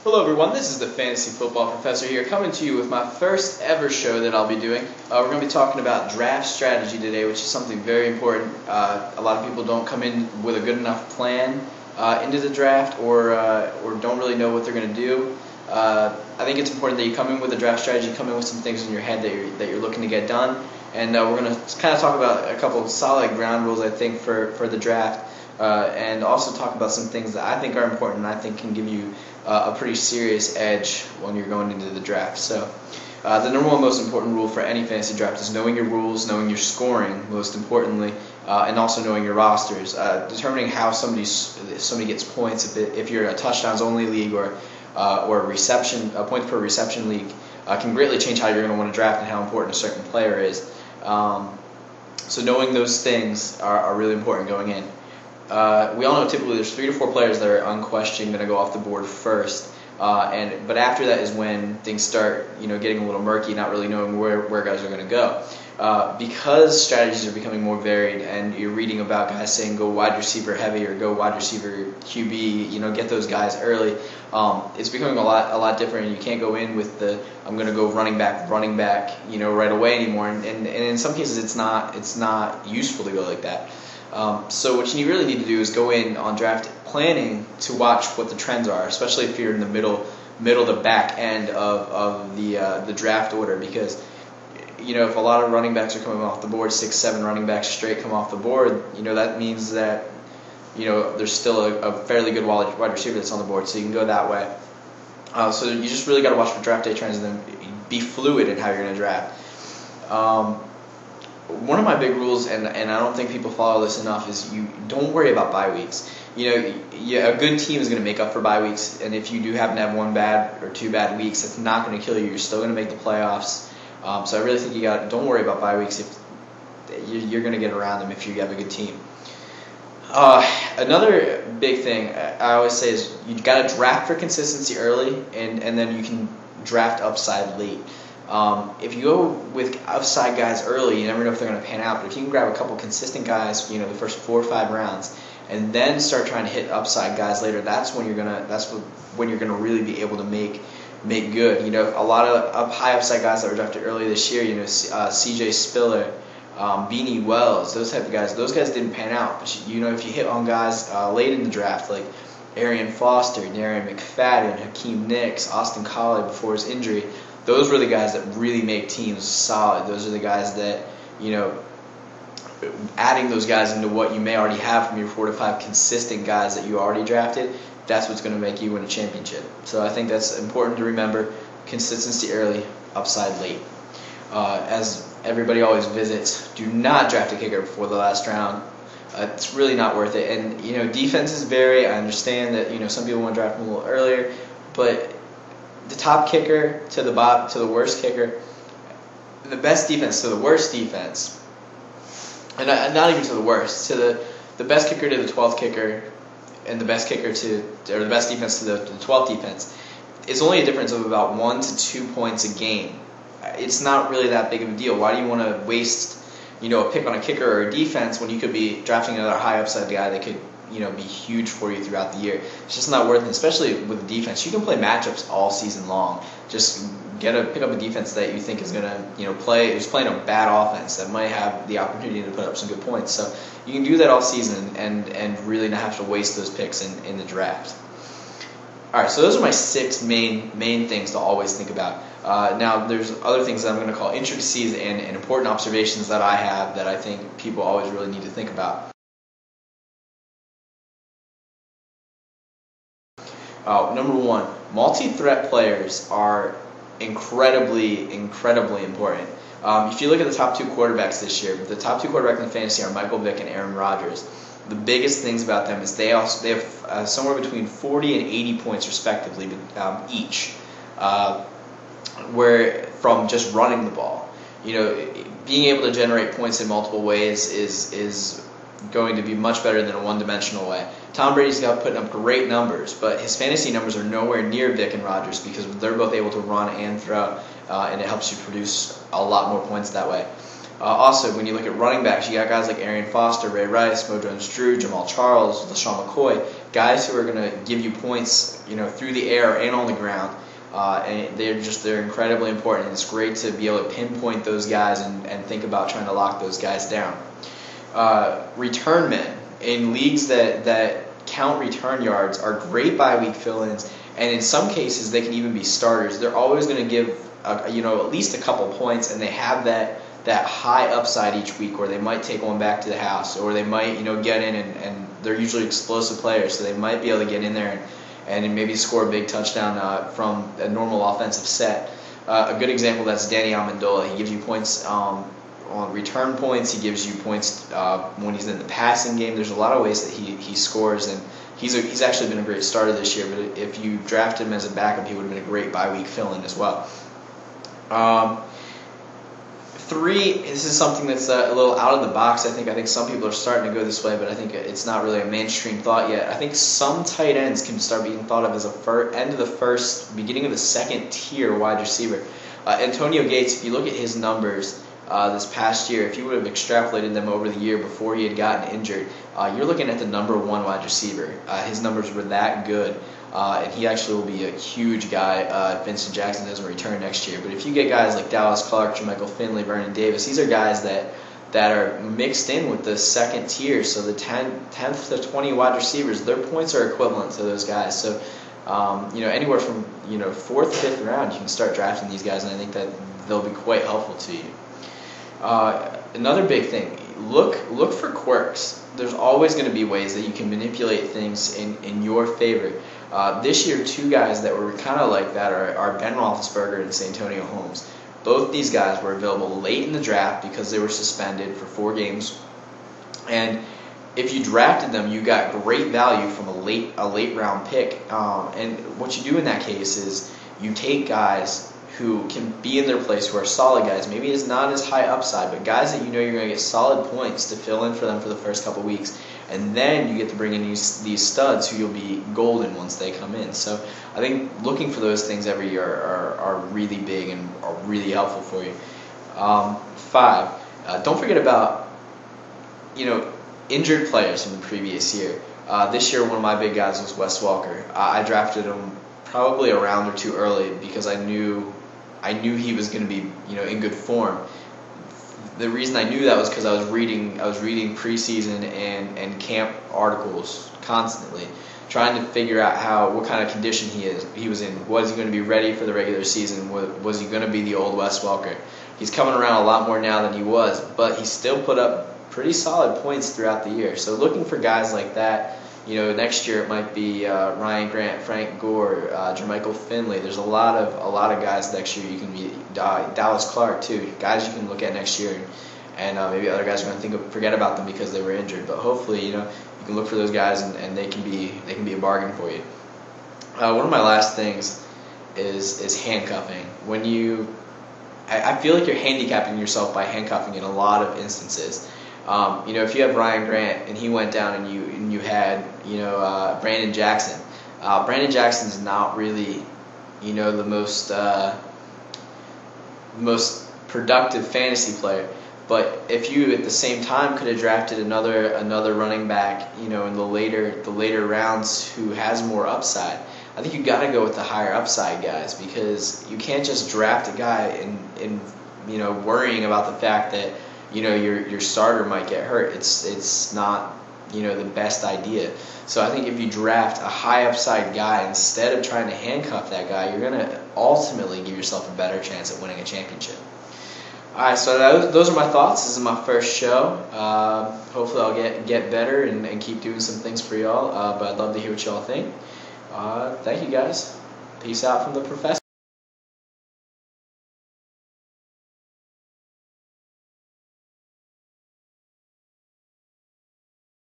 Hello everyone, this is the Fantasy Football Professor here, coming to you with my first ever show that I'll be doing. We're going to be talking about draft strategy today, which is something very important. A lot of people don't come in with a good enough plan into the draft, or don't really know what they're going to do. I think it's important that you come in with a draft strategy, come in with some things in your head that you're looking to get done. And we're going to kind of talk about a couple of solid ground rules, I think, for the draft. And also talk about some things that I think are important and I think can give you a pretty serious edge when you're going into the draft. So the number one most important rule for any fantasy draft is knowing your rules, knowing your scoring, most importantly, and also knowing your rosters. Determining how somebody gets points, if you're a touchdowns only league or a points per reception league, can greatly change how you're going to want to draft and how important a certain player is. So knowing those things are really important going in. We all know typically there's 3 to 4 players that are unquestioned going to go off the board first, but after that is when things start, getting a little murky, not really knowing where guys are going to go. Because strategies are becoming more varied, and you're reading about guys saying go wide receiver heavy or go wide receiver QB, get those guys early. It's becoming a lot different, and you can't go in with the I'm going to go running back, right away anymore. And in some cases it's not useful to go like that. So what you really need to do is go in on draft planning to watch what the trends are, especially if you're in the middle to back end of the draft order, because if a lot of running backs are coming off the board, 6-7 running backs straight come off the board, that means that there's still a fairly good wide receiver that's on the board, so you can go that way. So you just really got to watch for draft day trends and then be fluid in how you're going to draft. One of my big rules, and I don't think people follow this enough, is you don't worry about bye weeks. A good team is going to make up for bye weeks, and if you do happen to have 1 bad or 2 bad weeks, that's not going to kill you. You're still going to make the playoffs. So I really think don't worry about bye weeks. If you're going to get around them if you have a good team. Another big thing I always say is you got to draft for consistency early, and then you can draft upside late. If you go with upside guys early, you never know if they're going to pan out. But if you can grab a couple consistent guys, the first 4 or 5 rounds, and then start trying to hit upside guys later, that's when you're gonna really be able to make good. A lot of high upside guys that were drafted early this year, C.J. Spiller, Beanie Wells, those type of guys. Those guys didn't pan out. But if you hit on guys late in the draft like Arian Foster, Darren McFadden, Hakeem Nicks, Austin Collie before his injury, those were the guys that really make teams solid. Those are the guys that, adding those guys into what you may already have from your 4 to 5 consistent guys that you already drafted, that's what's going to make you win a championship. So I think that's important to remember. Consistency early, upside late. As everybody always visits, do not draft a kicker before the last round. It's really not worth it. And, defenses vary. I understand that, some people want to draft them a little earlier, but the top kicker to the worst kicker, the best defense to the worst defense, and not even to the worst, to the best kicker to the 12th kicker, and the best kicker or the best defense to the 12th defense, is only a difference of about 1 to 2 points a game. It's not really that big of a deal. Why do you want to waste a pick on a kicker or a defense when you could be drafting another high upside guy that could be huge for you throughout the year? It's just not worth it, especially with the defense. You can play matchups all season long. Just pick up a defense that you think is going to, who's playing a bad offense that might have the opportunity to put up some good points. So you can do that all season and really not have to waste those picks in the draft. All right, so those are my 6 main things to always think about. Now, there's other things that I'm going to call intricacies and important observations that I have that I think people always really need to think about. Number 1, multi-threat players are incredibly important. If you look at the top 2 quarterbacks this year, the top 2 quarterbacks in fantasy are Michael Vick and Aaron Rodgers. The biggest things about them is they have somewhere between 40 and 80 points respectively each, from just running the ball. Being able to generate points in multiple ways is going to be much better than a one-dimensional way. Tom Brady's putting up great numbers, but his fantasy numbers are nowhere near Vick and Rodgers because they're both able to run and throw, and it helps you produce a lot more points that way. Also, when you look at running backs, you got guys like Arian Foster, Ray Rice, Mo Jones-Drew, Jamal Charles, LaShawn McCoy. guys who are going to give you points, through the air and on the ground. And they're incredibly important. And it's great to be able to pinpoint those guys and think about trying to lock those guys down. Return men in leagues that count return yards are great bye-week fill-ins, and in some cases they can even be starters. They're always going to give at least a couple points, and they have that high upside each week where they might take one back to the house, or they might get in and they're usually explosive players, so they might be able to get in there and maybe score a big touchdown from a normal offensive set. A good example that's Danny Amendola. He gives you points on return points. He gives you points when he's in the passing game. There's a lot of ways that he scores, and he's actually been a great starter this year. But if you drafted him as a backup, he would have been a great bye-week fill-in as well. 3, this is something that's a little out of the box. I think some people are starting to go this way, but I think it's not really a mainstream thought yet. I think some tight ends can start being thought of as end of the first, beginning of the second tier wide receiver. Antonio Gates, if you look at his numbers this past year, if you would have extrapolated them over the year before he had gotten injured, you're looking at the number 1 wide receiver. His numbers were that good. And he actually will be a huge guy if Vincent Jackson doesn't return next year. But if you get guys like Dallas Clark, Jermichael Finley, Vernon Davis, these are guys that are mixed in with the second tier. So the 10th to 20 wide receivers, their points are equivalent to those guys. So anywhere from 4th, 5th round, you can start drafting these guys, and I think that they'll be quite helpful to you. Another big thing, look for quirks. There's always going to be ways that you can manipulate things in your favor. This year, 2 guys that were kind of like that are Ben Roethlisberger and Santonio Holmes. Both these guys were available late in the draft because they were suspended for 4 games. And if you drafted them, you got great value from a late round pick. And what you do in that case is you take guys who can be in their place, who are solid guys. Maybe it's not as high upside, but guys that you're going to get solid points to fill in for them for the first couple weeks. And then you get to bring in these studs who you'll be golden once they come in. So I think looking for those things every year are really big and are really helpful for you. 5, don't forget about injured players from the previous year. This year, one of my big guys was Wes Welker. I drafted him probably a round or 2 early because I knew he was going to be in good form. The reason I knew that was because I was reading preseason and camp articles constantly, trying to figure out what kind of condition he was in. Was he going to be ready for the regular season? Was he going to be the old Wes Welker? He's coming around a lot more now than he was, but he still put up pretty solid points throughout the year. So looking for guys like that. Next year it might be Ryan Grant, Frank Gore, Jermichael Finley. There's a lot of guys next year you can be. Dallas Clark too, guys you can look at next year, and maybe other guys are going to forget about them because they were injured. But hopefully, you can look for those guys and they can be a bargain for you. One of my last things is handcuffing. I feel like you're handicapping yourself by handcuffing in a lot of instances. If you have Ryan Grant and he went down and you had Brandon Jackson. Brandon Jackson's not really the most productive fantasy player, but if you at the same time could have drafted another running back in the later rounds who has more upside, I think you got to go with the higher upside guys, because you can't just draft a guy and worrying about the fact that your starter might get hurt. It's not the best idea. So I think if you draft a high upside guy instead of trying to handcuff that guy, you're going to ultimately give yourself a better chance at winning a championship. Alright, so those are my thoughts. This is my first show. Hopefully I'll get better and keep doing some things for y'all, but I'd love to hear what y'all think. Thank you guys. Peace out from the professor.